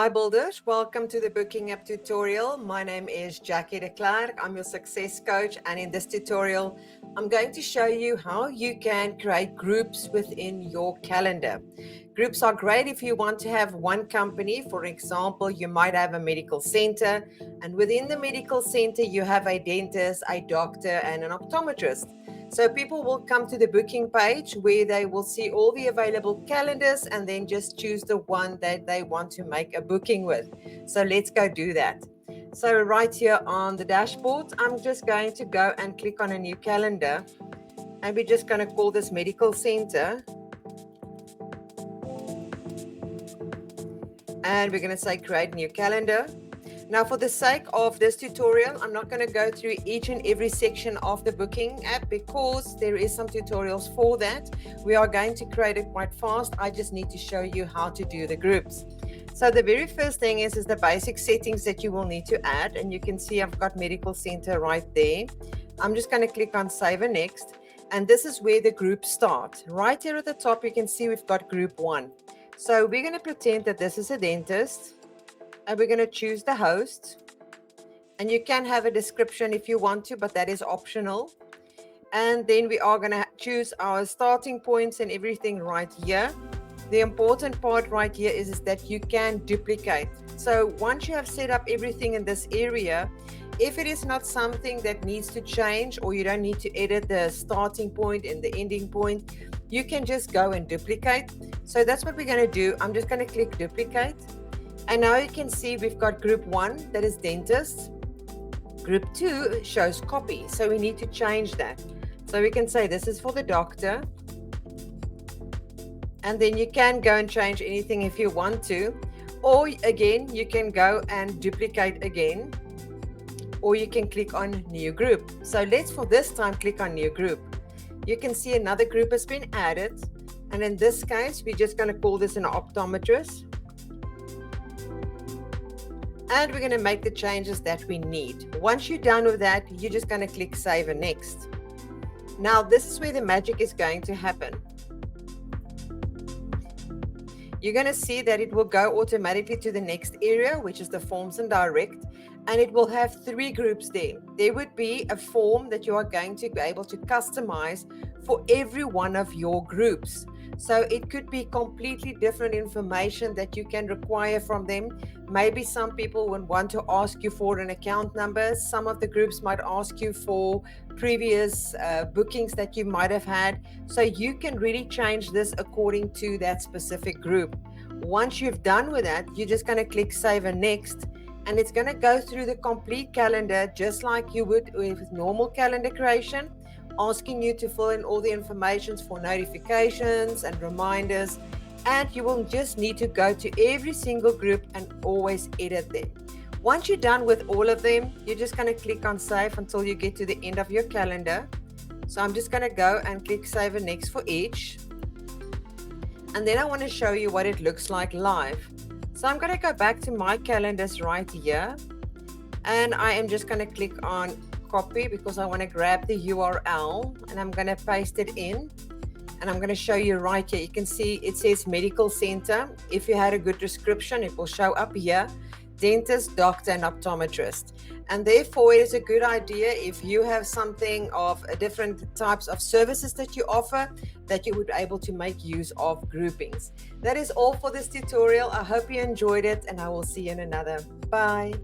Hi builders, welcome to the Booking App tutorial. My name is Jackie de Klerk. I'm your success coach, and in this tutorial I'm going to show you how you can create groups within your calendar. Groups are great if you want to have one company. For example, you might have a medical center, and within the medical center you have a dentist, a doctor and an optometrist. So people will come to the booking page where they will see all the available calendars and then just choose the one that they want to make a booking with. So let's go do that. So right here on the dashboard, I'm just going to go and click on a new calendar, and we're just going to call this medical center. And we're going to say create new calendar. Now, for the sake of this tutorial, I'm not going to go through each and every section of the booking app because there is some tutorials for that. We are going to create it quite fast. I just need to show you how to do the groups. So the very first thing is the basic settings that you will need to add. And you can see I've got medical center right there. I'm just going to click on save and next. And this is where the groups start. Right here at the top, you can see we've got group 1. So we're going to pretend that this is a dentist. And we're going to choose the host, and you can have a description if you want to, but that is optional. And then we are going to choose our starting points and everything right here. The important part right here is that you can duplicate. So once you have set up everything in this area, if it is not something that needs to change, or you don't need to edit the starting point and the ending point, you can just go and duplicate. So that's what we're going to do. I'm just going to click duplicate. And now you can see we've got group 1, that is dentist. Group 2 shows copy. So we need to change that. So we can say this is for the doctor. And then you can go and change anything if you want to. Or again, you can go and duplicate again. Or you can click on new group. So let's for this time click on new group. You can see another group has been added. And in this case, we're just going to call this an optometrist. And we're going to make the changes that we need. Once you're done with that, you're just going to click save and next. Now, this is where the magic is going to happen. You're going to see that it will go automatically to the next area, which is the forms and direct. And it will have 3 groups there. There would be a form that you are going to be able to customize for every one of your groups. So it could be completely different information that you can require from them. Maybe some people would want to ask you for an account number. Some of the groups might ask you for previous bookings that you might have had. So you can really change this according to that specific group. Once you've done with that, you're just going to click save and next. And it's going to go through the complete calendar just like you would with normal calendar creation, asking you to fill in all the information for notifications and reminders. And you will just need to go to every single group and always edit them. Once you're done with all of them, you're just going to click on save until you get to the end of your calendar. So I'm just going to go and click save and next for each. And then I want to show you what it looks like live. So I'm going to go back to my calendars right here. And I am just going to click on copy because I want to grab the URL, and I'm going to paste it in. And I'm going to show you right here. You can see it says medical center. If you had a good description, it will show up here. Dentist, doctor, and optometrist. And therefore, it is a good idea if you have something of different types of services that you offer, that you would be able to make use of groupings. That is all for this tutorial. I hope you enjoyed it, and I will see you in another. Bye.